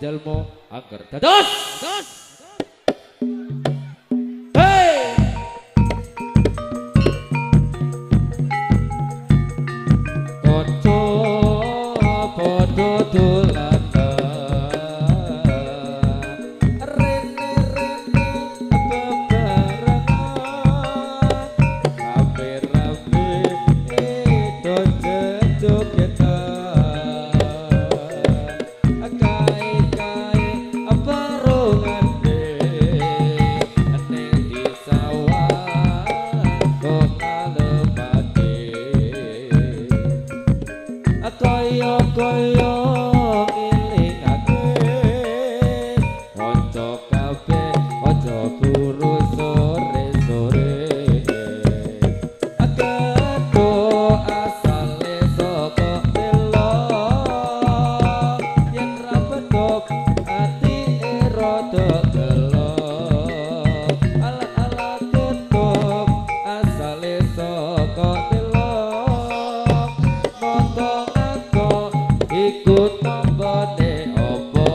jalmo agar dados. Hei! Kanca padha dolan kaya ngilingake kanca kabeh aja buru sore-sore akedo asale saka telo yen ra bedhok ati rada gelo ala-ala ketok asale saka telo iku tambane apa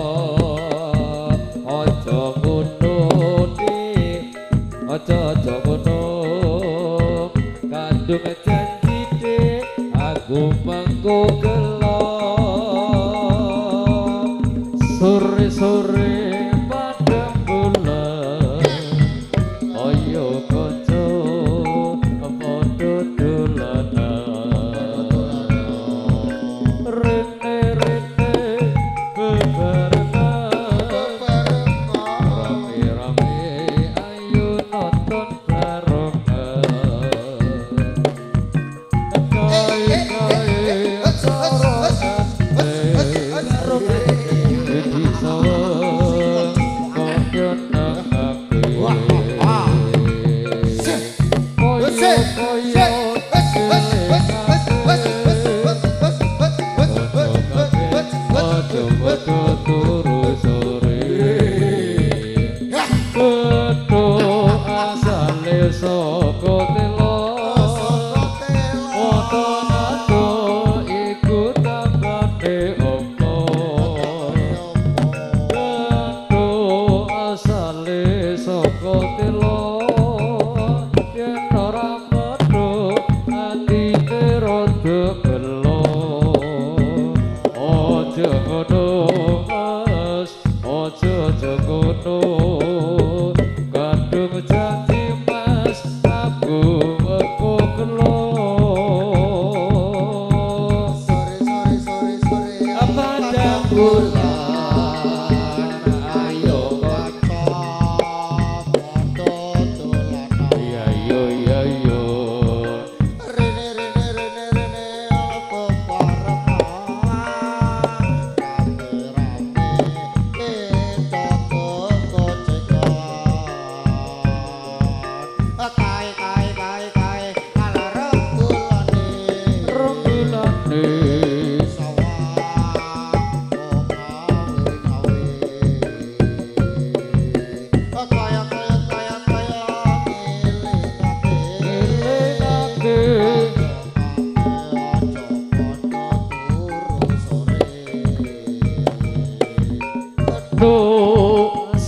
aja ngono aja ngono kandung janjine aku mengko gelo sore-sore padang bulan ayo kanca padha dolanan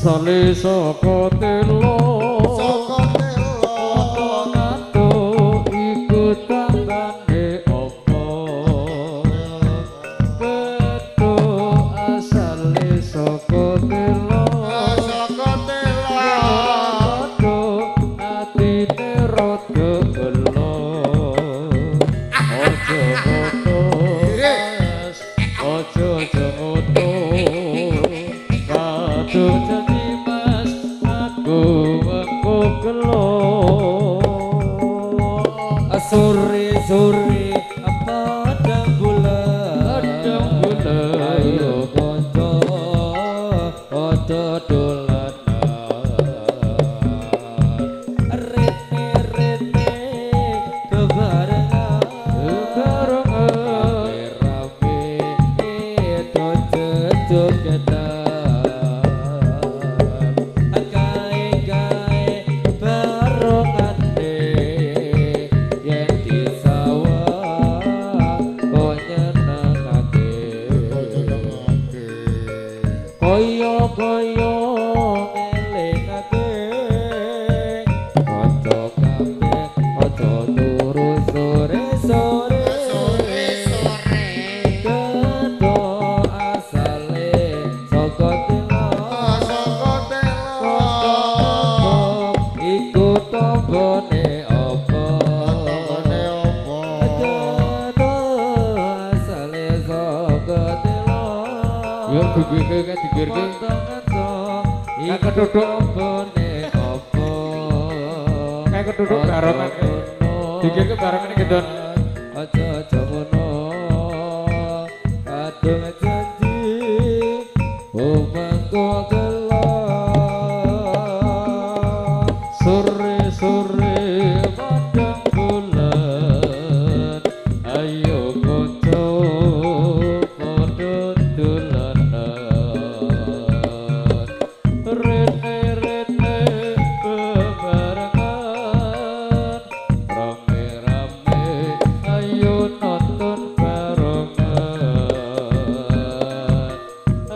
sale saka telo ngato iku tanggane apa beto asale saka telo atine rada gelo aja ngono aja ngono kadung jadi mas aku lagu iki kan digirke. Kayak keduduk bone opo. Kayak keduduk barengan. Digirke barengan gitu. Aja ngono. Kadung janji. Mangko gelo. Sore-sore padang bulan. Ayo kanca padha dolanan. Rene-rene bebarengan. Rame-rame ayo nonton barengan.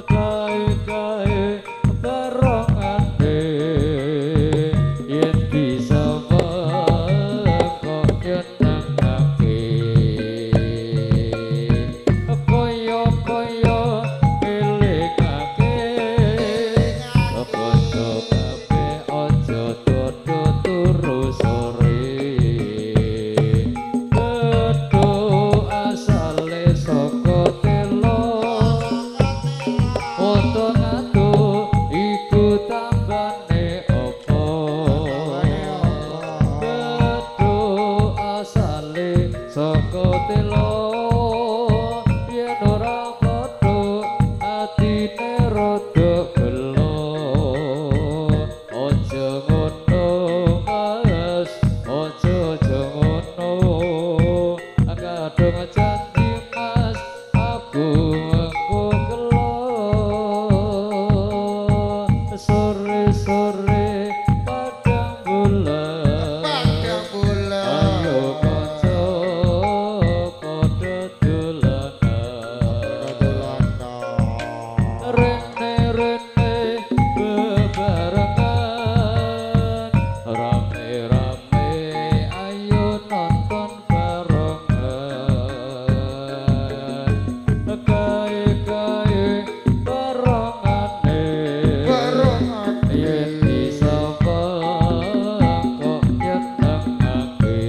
Kae-kae barengane yen disapa kok nyenengake. Kaya-kaya elingake. Kanca kabeh aja dodo turu sore. Dodo asale saka telo. Oto-oto iku tambane opo. Dodo asale saka telo. Yen ora padha atine rada gelo. Aja ngono Mas, aja ngono. Kadung janji Mas, aku gelo. Sore-sore padang bulan. Ayo kanca padha dolanan. Rene-rene bebarengan. Rame-rame ayo nonton barengan. Kae-kae barengane. Yen disapa kok nyenengake.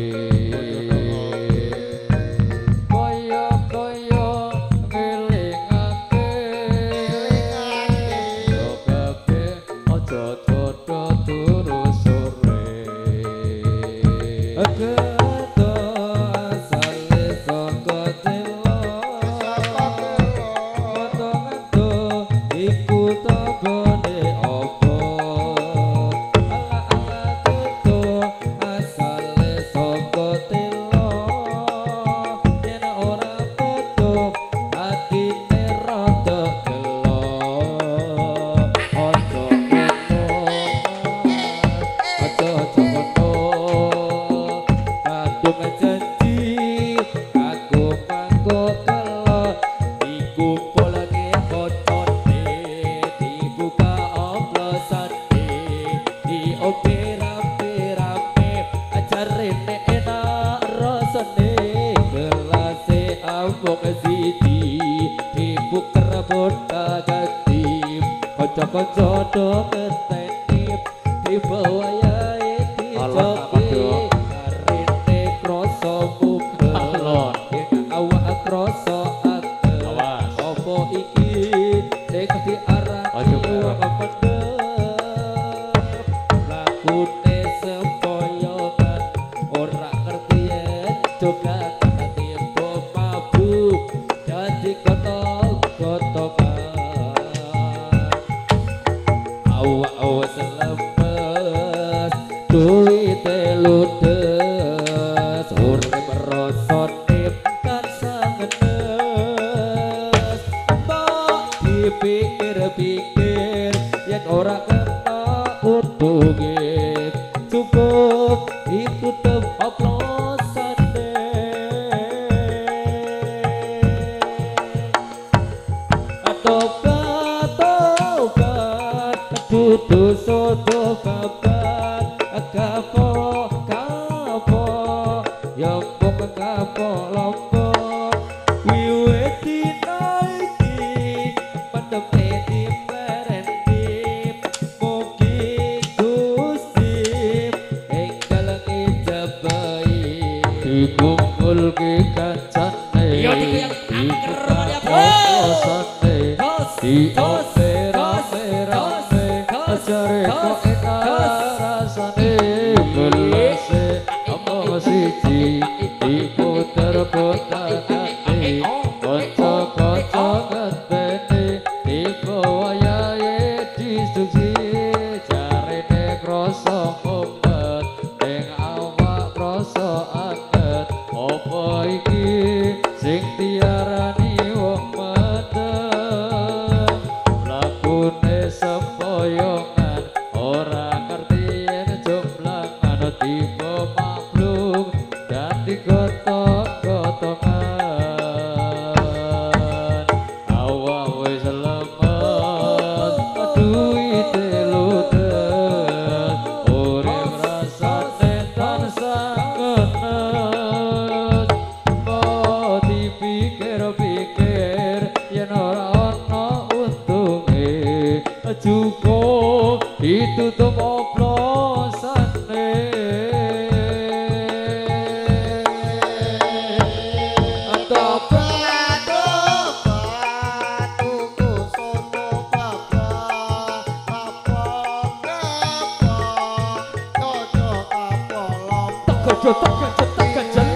Kaya-kaya ngelingake. Yo kabeh aja dodo turu sore. Keto asale saka telo. Foto-foto iku tabone opo. Ala-ala keto asale saka telo. Yen ora foto atine rada gelo. Aja ngono aja ngono. Kadung janji aku mangko gelo. Dikumpulke fotone dibuka oplosane. Diope rapi-rapi ajarene enak rasane. Gelase ambok siji dibuker boda ganti. Kanca-kanca do ngeteni dibawa yae dicoki. Arene kroso mubeng. Awak kroso ageng. Opo iki sing diarani wong pendem. Lakune sempoyongan ora ngerti yen jogan tiba mabuk dadi kotok-kotokan. Awak selemes duwite ludes. Urip rasane kan sangenes. Mbok dipikir-pikir yen ora kena untunge. Cukup ditutup oplosane. Tobat dudu sodo kabar. Kapok Aduh tak ganjel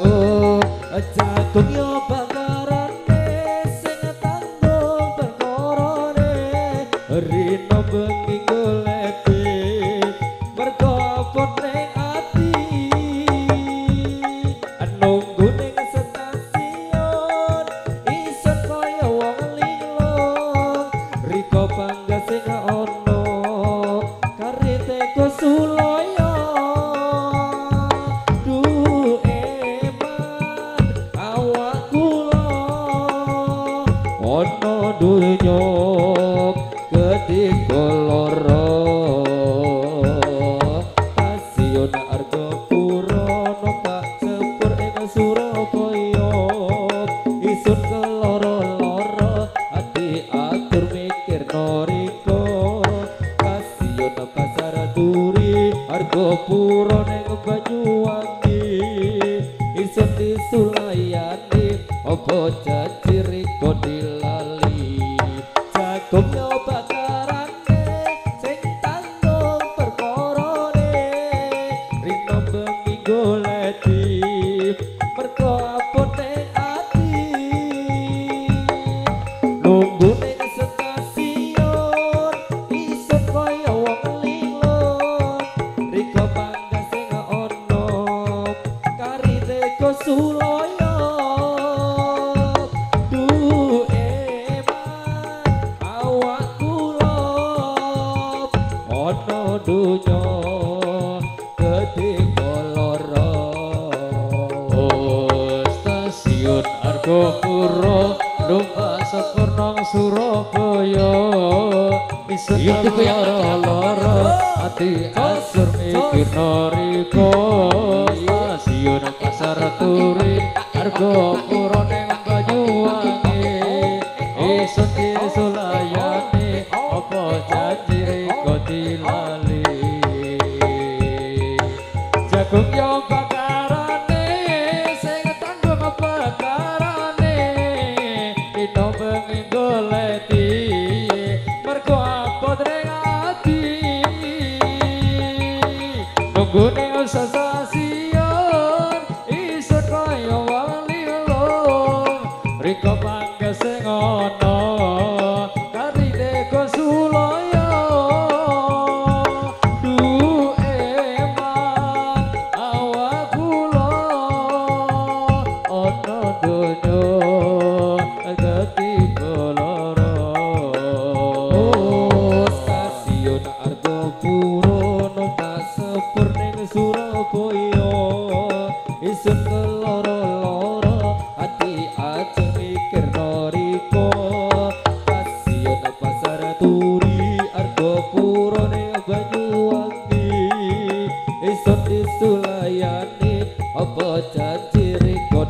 Oh, jagung yo bakarane sing tanggung perkorone rino bengi goleki mergo poning ati nunggu ning stasiun isun kaya wong linglung riko bangga sing ono karite go suloyo ono dunyo ketika loro stasiun Argopuro numpak sepur ing Surabaya isun keloro-loro ati atur mikir noriko stasiun Pasar Turi Argopuro ning Banyuwangi isun disulayani opo janji kok dilali jagung yo bakarane sing tanggung perkorone rino bengi goleki mergo apone ati nunggu ning stasiun isun kaya wong linglung riko bangga sing ono karite go suloyo ono dunyo ketika loro stasiun Argopuro numpak sepur nang Surabaya isun loro-loro ati asur mikir noriko stasiun Pasar Turi Argopuro ning Banyuwangi isun disulayani apa janji kok dilali jagung yo bakarane sing tanggung bakarane dino bengi goleki mergo abot ning ati nunggu ning stasiun isun kaya wong linglung riko bangga sing ono karine go suloyo Surabaya isun keloro-loro ati aja mikir noriko stasiun Pasar Turi Argopuro ning Banyuwangi isun disulayani apa janji riko